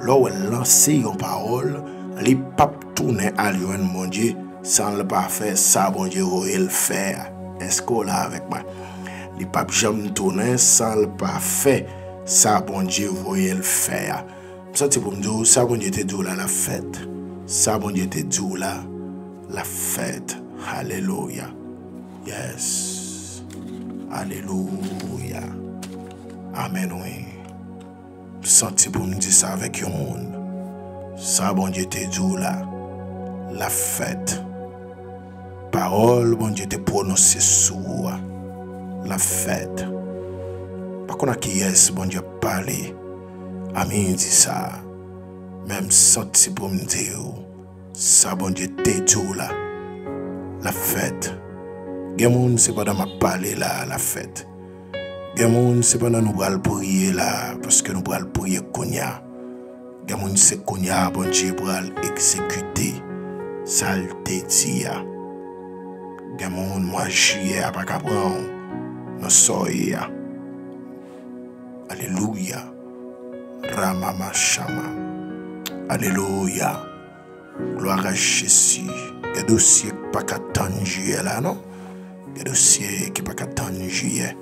lorsqu'il lance une parole, les papes tournent à lui, mon Dieu, sans le pas faire ça, bon Dieu, il faire. Est-ce qu'on l'a avec moi? Les papes jamais tourner sans le pas faire ça, bon Dieu, il faire. Ça c'est pour me dire, ça bon Dieu te dit là la fête. Ça bon Dieu te dit là la fête. Alléluia. Yes. Alléluia. Amen, oui. Senti pour me dire ça avec un monde. Ça, bon Dieu te dit là, la fête. Parole, bon Dieu te prononce sous la fête. Par contre, qui est, bon Dieu parler. Amen, dit ça. Même senti pour me dire, ça, bon Dieu te dit là, la fête. Gen c'est pas dans ma parler là, la fête. Gen c'est pas dans nous bral prier là, parce que nous bral prier konya. Gen c'est konya, bon Dieu bral exécuter. Ça le te dit ya. Gen moi juillet pas capran. Non soya. Alléluia. Ramama Shama. Alléluia. Gloire à Jésus. Il y a des dossiers qui ne sont pas attendus juillet là, non? Il y a des dossiers qui ne sont pas attendus juillet.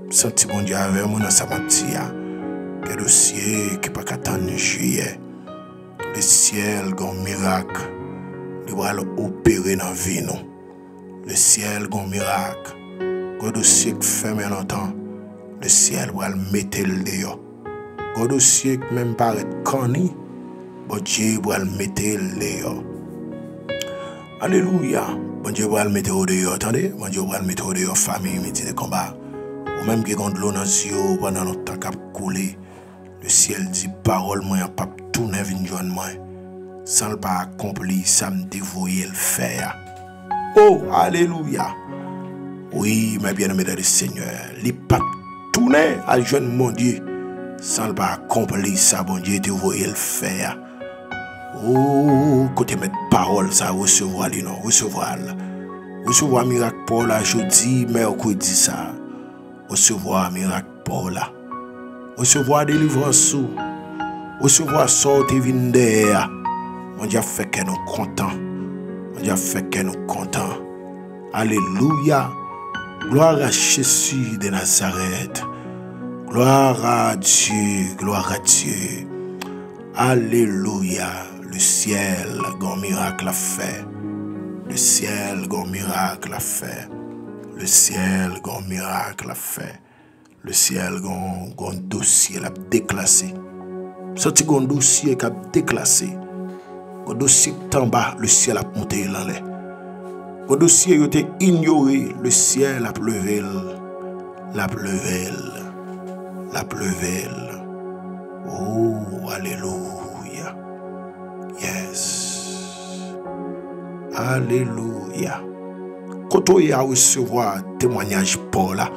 Senti bon Dieu avec moi dans sa matière. Il y a des dossiers qui ne sont pas attendus juillet. Le ciel a un miracle. Il va opérer dans la vie, non? Le ciel a un miracle. Il y a des dossiers qui fait longtemps. Le ciel va le mettre le dehors. Il y a des dossiers qui même paraît connu. Bon Dieu va le mettre le dehors. Alléluia. Bon Dieu va le mettre au dehors. Attendez. Bon Dieu va le mettre au dehors. Famille, métier de combat. Ou même qui ont de l'eau dans les yeux pendant notre temps qui couler. Le ciel dit parole, moi, pas tout neuf une journée, moi. Sans le pas accompli, ça me dévoyer le faire. Oh, alléluia. Oui, mes bien-aimés dans le Seigneur. Les papes tourner à jeune mon Dieu. Sans le pas accompli, ça, bon Dieu, dévoyer le faire. Oh, côté mettre parole, ça recevoir les non, recevoir. Recevoir miracle pour la jeudi, mercredi, ça. Recevoir miracle pour la. recevoir délivrance, recevoir sortir vindéa. Mon Dieu fait que nous contents. Mon Dieu fait que nous contents. Alléluia. Gloire à Jésus de Nazareth. Gloire à Dieu, gloire à Dieu. Alléluia. Le ciel, grand miracle à faire. Le ciel, grand miracle à faire. Le ciel, grand miracle à faire. Le ciel, grand dossier à déclasser. Sorti grand dossier qui a déclassé. Grand dossier qui est en bas, le ciel a monté dans l'air. Grand dossier qui a été ignoré, le ciel a pleuvé. La pleuvé. La pleuvé. Oh, alléluia. Yes. Alléluia. Quand on y a recevoir témoignage Paul là,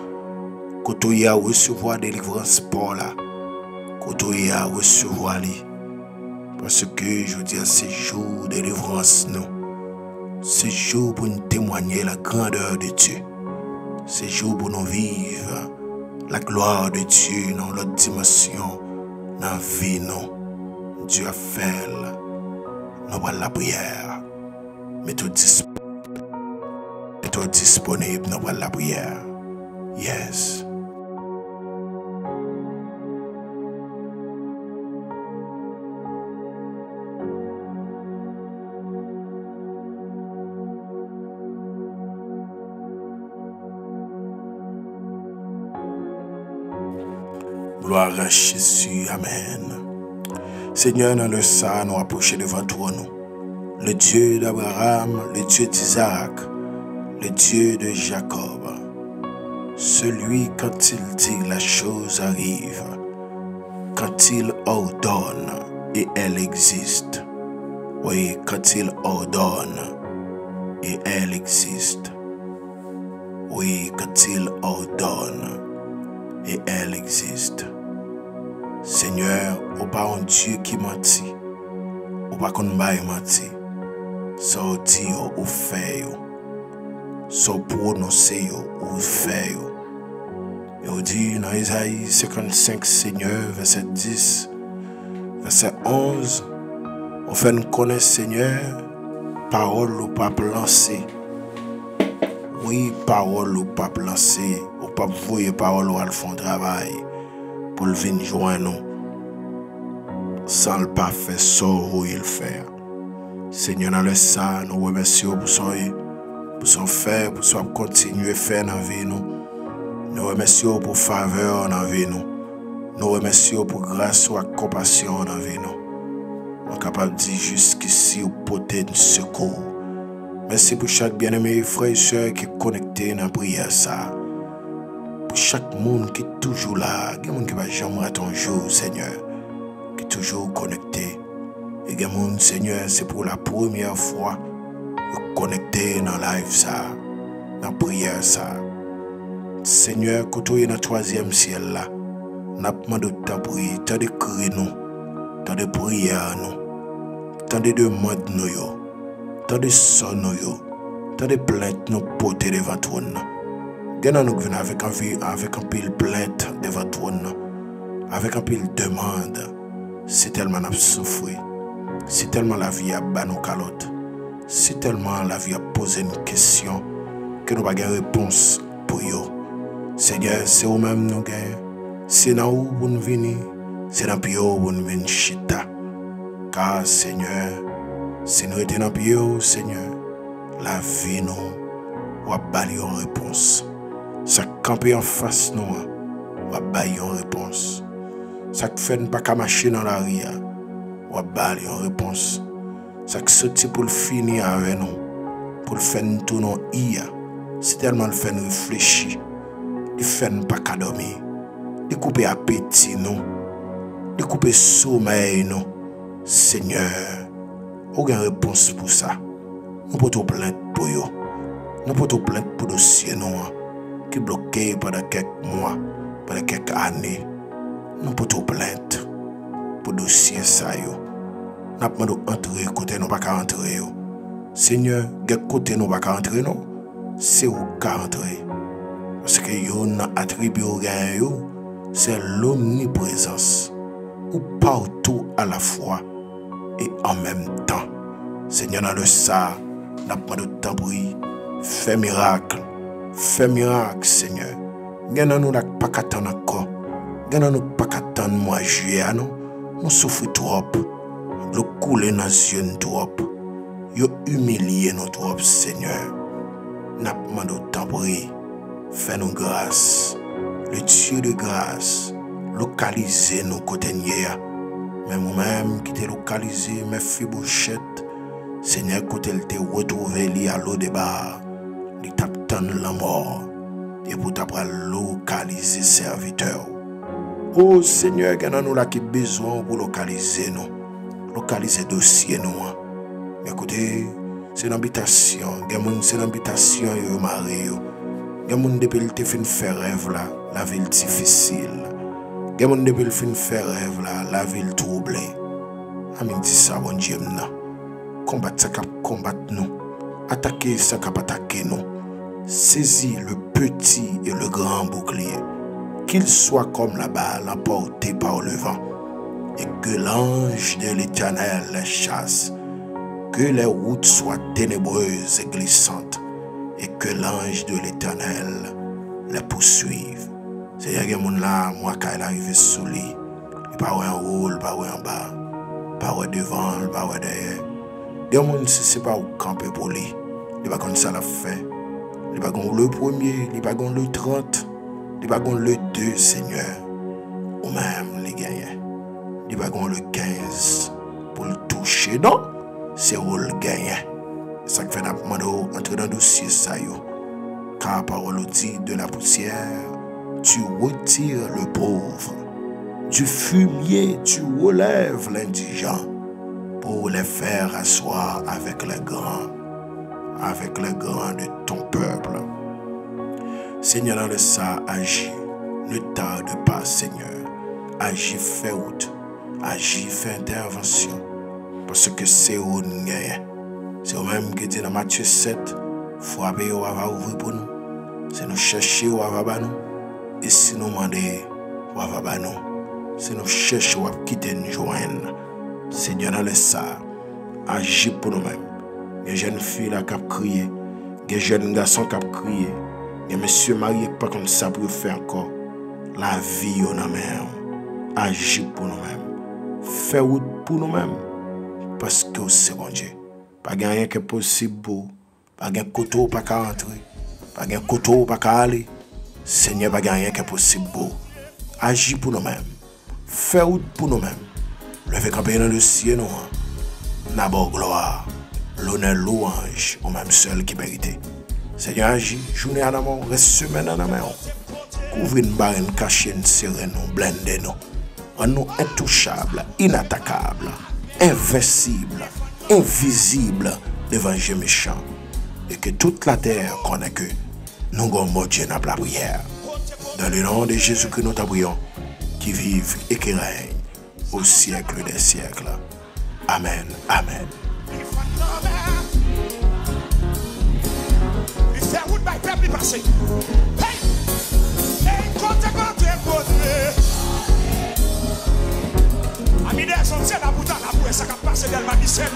quand on y a recevoir délivrance Paul là, quand on y a recevoir lui, parce que je dis c'est jour de délivrance nous, c'est jour pour nous témoigner la grandeur de Dieu, c'est jour pour nous vivre la gloire de Dieu dans l'autre dimension, dans la vie nous. Dieu a fait, nous allons la prière, mettons disponible, nous allons la prière. Yes. Gloire à Jésus, amen. Seigneur, dans le sang, nous approchons devant toi, nous. Le Dieu d'Abraham, le Dieu d'Isaac, le Dieu de Jacob. Celui, quand il dit, la chose arrive. Quand il ordonne, et elle existe. Oui, quand il ordonne, et elle existe. Oui, quand il ordonne, et elle existe. Seigneur, ou pas un Dieu qui mentit, ou pas qu'on baille menti, so dit ou fait, so prononcé ou fait. Et on dit dans Isaïe 55, Seigneur, verset 10, verset 11, on fait nous connaître, Seigneur, parole ou pas lancée. Oui, parole ou pas lancée, ou pas voyer parole ou al fond travail. Pour le venir joindre nous, sans le pas faire sauver il faire. Seigneur, dans le sang, nous remercions pour son faire, pour son continuer à faire dans la vie nous. Nous remercions pour faveur dans la vie nous. Nous remercions pour grâce ou compassion dans la vie nous. Nous sommes capables de dire jusqu'ici au porter de secours. Merci pour chaque bien-aimé frère et soeur qui est connecté dans la prière ça. Pour chaque monde qui est toujours là, il y a des gens qui ne vont jamais rater un jour, Seigneur, qui est toujours connecté. Et il y a des gens, Seigneur, c'est pour la première fois connecté dans la live, ça, dans la prière. Ça. Seigneur, quand tu es dans le troisième ciel, là, nous avons demandé de temps pour y tant de cris, tant de prières, tant de demandes, tant de sons, tant de plaintes, nous porter devant toi. Nous venons avec un pile plainte devant toi, avec un pile demande. C'est tellement nous souffrir, c'est tellement la vie a bas nos calottes, c'est tellement la vie a posé une question que nous n'avons pas de réponse pour eux. Seigneur, c'est vous-même nous gagnons, c'est dans où nous venons, c'est dans pied où nous venons chita. Car Seigneur, si nous étions dans pied, Seigneur, la vie nous va balayer une réponse. Ça camper en face nous, va bailler une réponse. Ça fait pas qu'à marcher dans la rue, va bailler une réponse. Ça sorti pour le finir avec nous, pour le faire tout non ia. C'est tellement le faire réfléchir. Il fait pas qu'à dormir. Il couper appétit nous, il couper sommeil nous. Seigneur, aucune réponse pour ça. Nous pouvons plaindre pour eux. Nous pouvons plaindre pour dossier nous. Qui bloqué pendant quelques mois, pendant quelques années. Nous pouvons plaindre pour dossier ça. Nous pouvons entrer côté nous pas entrer. Seigneur, quel côté nous pas entrer non? C'est où qu'à entrer. Parce que nous avons attribué au gain, c'est l'omniprésence, ou partout à la fois et en même temps. Seigneur, dans le ça, n'a pas de temps pour fais miracle, Seigneur. Gagne nous n'a pas qu'attendre encore, gagne nous pas qu'attendre mois juillet, nous souffrons trop, nous couler dans les yeux trop, nous humilier nous trop, Seigneur. N'a pas de temps pour fais-nous grâce, le Dieu de grâce, localiser nos côtés hier. Mais moi-même qui t'ai localisé, mes fibouchettes, Seigneur, côté te retrouvé li à l'eau de bar, il t'attend la mort, et pour t'apprendre localiser serviteur. Oh Seigneur, il y a nous là qui besoin pour localiser dossier nous. Mais écoutez, c'est l'habitation, c'est l'habitation, yo mari yo. Il y a des gens qui fin faire rêve là, la ville difficile. Il y a des gens qui fin faire rêve là, la ville troublée. Amin dit ça, bon Dieu, combattre ça cap combattre nous, attaquer ça cap attaquer nous. Saisis le petit et le grand bouclier, qu'il soit comme la balle emportée par le vent, et que l'ange de l'Éternel les chasse, que les routes soient ténébreuses et glissantes, et que l'ange de l'Éternel les poursuive. C'est-à-dire que mon là, moi quand il arrive sous lui, il pas en haut, il pas en bas, pas devant, il pas derrière. Il y a des gens qui ne sont pas camper pour lui. Il va comme ça la fait. Il va comme le premier, il va comme le 30, il va comme le 2, Seigneur. Ou même les gagnants. Il va comme le 15 pour le toucher. Non, c'est où le gagnant. C'est ça que fait entrer dans le dossier ça. Car parole dit de la poussière, tu retires le pauvre. Du fumier, tu relèves l'indigent, pour les faire asseoir avec les grands de ton peuple. Seigneur, dans le ça, agis. Ne tarde pas, Seigneur. Agis, fais route. Agis, fais intervention. Parce que c'est où nous gagnons. C'est même qui dit dans Matthieu 7, frapper ou va ouvrir pour nous. C'est nous chercher ou va nous. Et si nous demander ou va nous. C'est nous chercher ou quitter nous joindre. Seigneur, dans le ça, agis pour nous-mêmes. Il y a des jeunes filles qui ont crié, il y a des jeunes garçons qui ont crié, il y a des messieurs mariés qui pas comme ça pour faire encore. La vie au nom agis pour nous-mêmes. Fais route pour nous-mêmes. Parce que c'est bon Dieu. Pas rien qui est possible, pas de couteau pas qu'à entrer, pas de couteau pas qu'à aller. Seigneur, pas rien qui est possible. Agis pour nous-mêmes. Fais route pour nous-mêmes. Levez camper dans le ciel, nous. D'abord gloire, l'honneur, louange, au même seul qui mérite. Seigneur, agis, journée en amont, reste semaine en amont. Couvre une barre, une cachée, une serrée, nous, blender nous. Rends-nous intouchables, inattaquables, invincibles, invisibles devant les méchants. Et que toute la terre connaisse que nous avons Dieu dans la prière. Dans le nom de Jésus que nous t'abrions, qui vive et qui règne au siècle des siècles. Amen. Amen.
Ami des sorciers la bouteille la bouée ça qui passe dans le magicien.